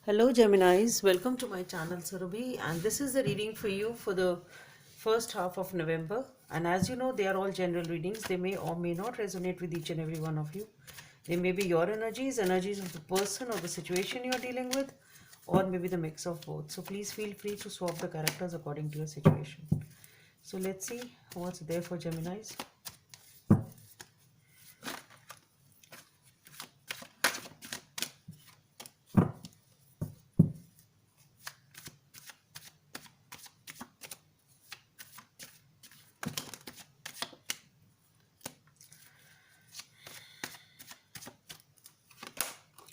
Hello Geminis, welcome to my channel Surabhi, and this is the reading for you for the first half of November. And as you know, they are all general readings. They may or may not resonate with each and every one of you. They may be your energies, energies of the person or the situation you are dealing with, or maybe the mix of both. So please feel free to swap the characters according to your situation. So let's see what's there for Geminis.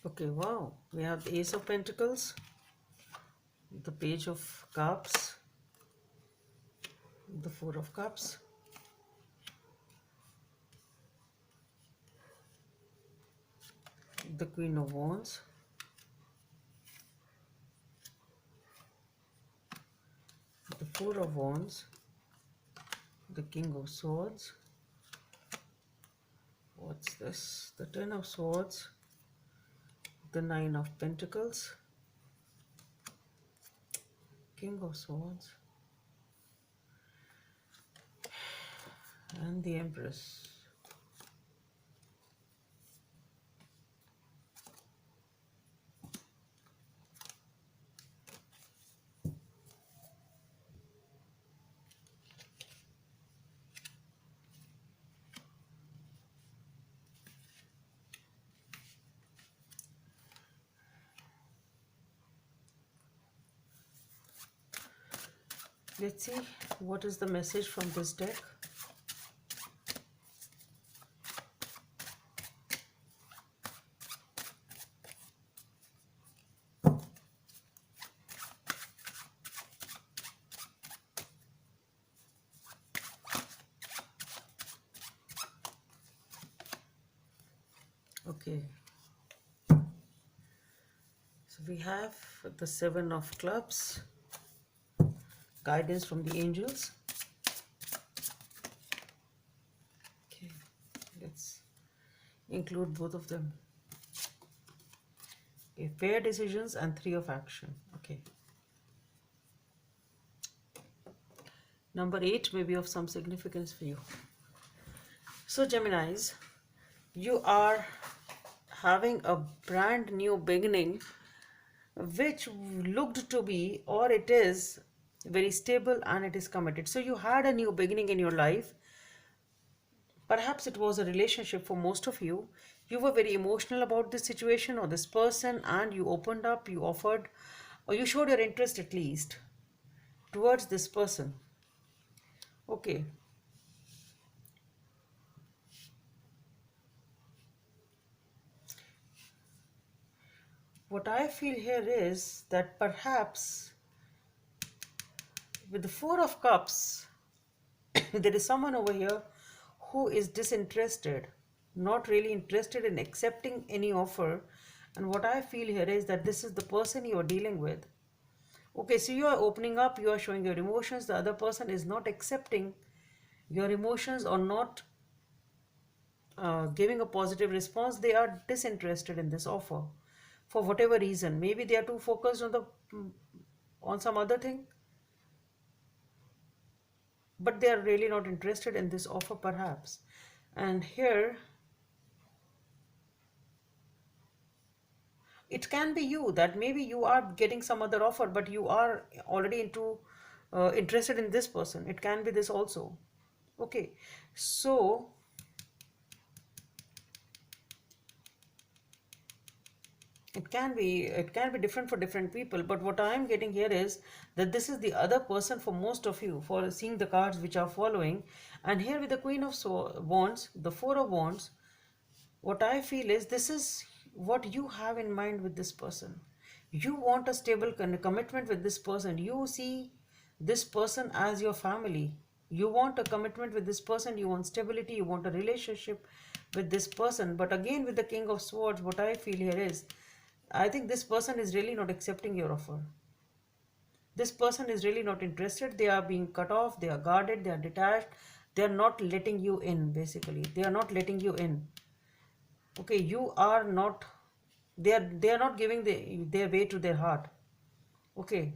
Okay, wow. We have the Ace of Pentacles, the Page of Cups, the Four of Cups, the Queen of Wands, the Four of Wands, the King of Swords. What's this? The Ten of Swords, the Nine of Pentacles, King of Swords, and the Empress. Let's see what is the message from this deck. Okay, so we have the Seven of Clubs, guidance from the angels. Okay, let's include both of them. Okay, fair decisions and Three of Action. Okay. Number 8 may be of some significance for you. So Geminis, you are having a brand new beginning which looked to be, or it is, very stable and it is committed. So you had a new beginning in your life. Perhaps it was a relationship for most of you. You were very emotional about this situation or this person, and you opened up, you offered, or you showed your interest at least towards this person. Okay. What I feel here is that perhaps with the Four of Cups, there is someone over here who is disinterested, not really interested in accepting any offer. And what I feel here is that this is the person you are dealing with. Okay, so you are opening up, you are showing your emotions. The other person is not accepting your emotions or not giving a positive response. They are disinterested in this offer for whatever reason. Maybe they are too focused on the on some other thing, but they are really not interested in this offer perhaps. And here it can be you, that maybe you are getting some other offer but you are already interested in this person. It can be this also. Okay, so it can be different for different people, but what I am getting here is that this is the other person for most of you, for seeing the cards which are following. And here with the Queen of Wands, the Four of Wands, what I feel is this is what you have in mind with this person. You want a stable commitment with this person. You see this person as your family. You want a commitment with this person. You want stability. You want a relationship with this person. But again, with the King of Swords, what I feel here is I think this person is really not accepting your offer. This person is really not interested. They are being cut off. They are guarded. They are detached. They are not letting you in, basically. They are not letting you in. Okay, you are not They are not giving their way to their heart. Okay,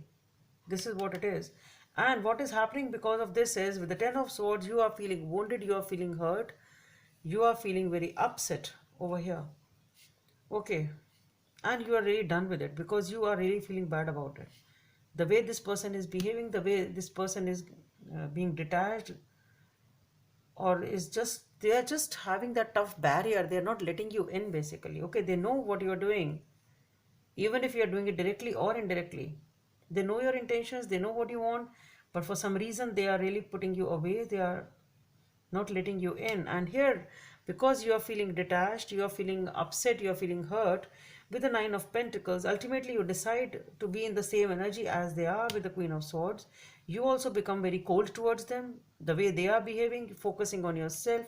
this is what it is. And what is happening because of this is, with the Ten of Swords, you are feeling wounded, you are feeling hurt, you are feeling very upset over here. Okay, and you are really done with it because you are really feeling bad about it. The way this person is behaving, the way this person is being detached, or is just, they are just having that tough barrier. They are not letting you in basically. Okay, they know what you are doing, even if you are doing it directly or indirectly. They know your intentions, they know what you want, but for some reason they are really putting you away. They are not letting you in. And here, because you are feeling detached, you are feeling upset, you are feeling hurt, with the Nine of Pentacles, ultimately you decide to be in the same energy as they are with the Queen of Swords. You also become very cold towards them, the way they are behaving, focusing on yourself.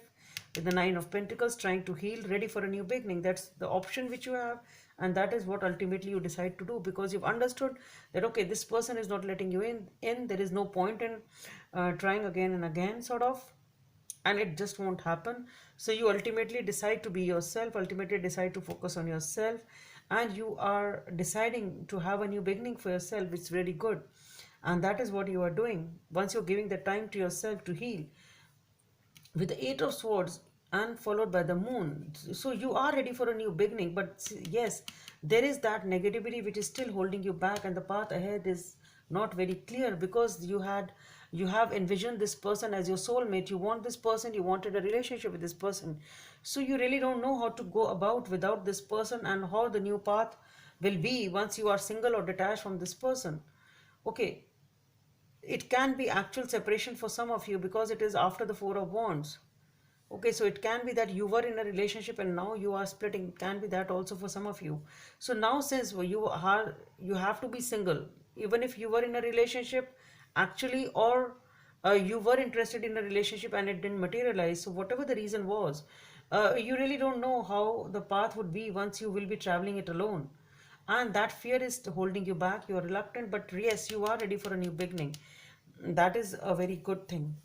With the Nine of Pentacles, trying to heal, ready for a new beginning. That's the option which you have, and that is what ultimately you decide to do, because you've understood that okay, this person is not letting you in. There is no point in trying again and again, sort of, and it just won't happen. So you ultimately decide to be yourself, ultimately decide to focus on yourself, and you are deciding to have a new beginning for yourself. It's really good, and that is what you are doing once you're giving the time to yourself to heal with the Eight of Swords and followed by the Moon. So you are ready for a new beginning, but yes, there is that negativity which is still holding you back, and the path ahead is not very clear, because you have envisioned this person as your soulmate. You want this person, you wanted a relationship with this person, so you really don't know how to go about without this person, and how the new path will be once you are single or detached from this person. Okay, it can be actual separation for some of you, because it is after the Four of Wands. Okay, so it can be that you were in a relationship and now you are splitting. It can be that also for some of you. So now, since you have to be single, even if you were in a relationship actually, or you were interested in a relationship and it didn't materialize. So whatever the reason was, you really don't know how the path would be once you will be traveling it alone, and that fear is holding you back. You are reluctant, but yes, you are ready for a new beginning. That is a very good thing.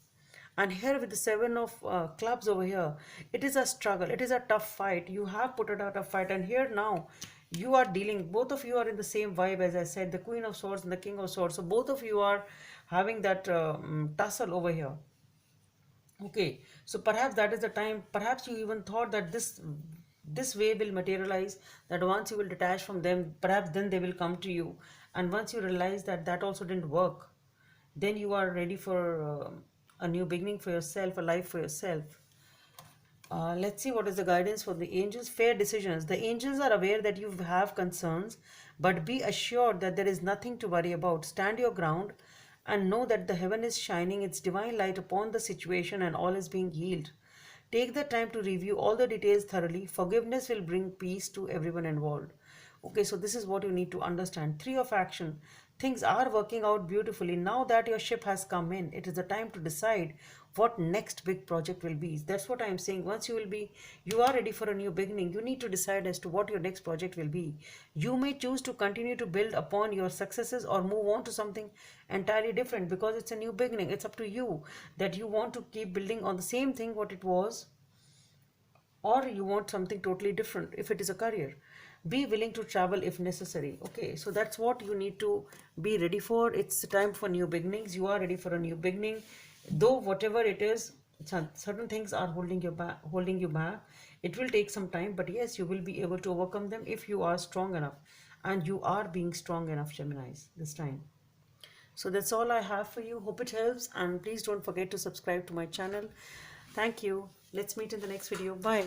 And here with the Seven of Clubs over here, it is a struggle, it is a tough fight. You have put it out a fight, and here now you are dealing, both of you are in the same vibe, as I said, the Queen of Swords and the King of Swords. So both of you are having that tussle over here. Okay, so perhaps that is the time. Perhaps you even thought that this way will materialize. That once you will detach from them, perhaps then they will come to you. And once you realize that that also didn't work, then you are ready for a new beginning for yourself, a life for yourself. Let's see what is the guidance for the angels. Fair decisions. The angels are aware that you have concerns, but be assured that there is nothing to worry about. Stand your ground and know that the heaven is shining its divine light upon the situation and all is being healed. Take the time to review all the details thoroughly. Forgiveness will bring peace to everyone involved. Okay, so this is what you need to understand. Three of action. Things are working out beautifully. Now that your ship has come in, it is the time to decide what next big project will be. That's what I'm saying. Once you are ready for a new beginning, you need to decide as to what your next project will be. You may choose to continue to build upon your successes or move on to something entirely different, because it's a new beginning. It's up to you that you want to keep building on the same thing what it was, or you want something totally different. If it is a career, be willing to travel if necessary. Okay, so that's what you need to be ready for. It's time for new beginnings. You are ready for a new beginning, though whatever it is, certain things are holding you back. It will take some time, but yes, you will be able to overcome them if you are strong enough, and you are being strong enough, Geminis, this time. So that's all I have for you. Hope it helps, and please don't forget to subscribe to my channel. Thank you. Let's meet in the next video. Bye.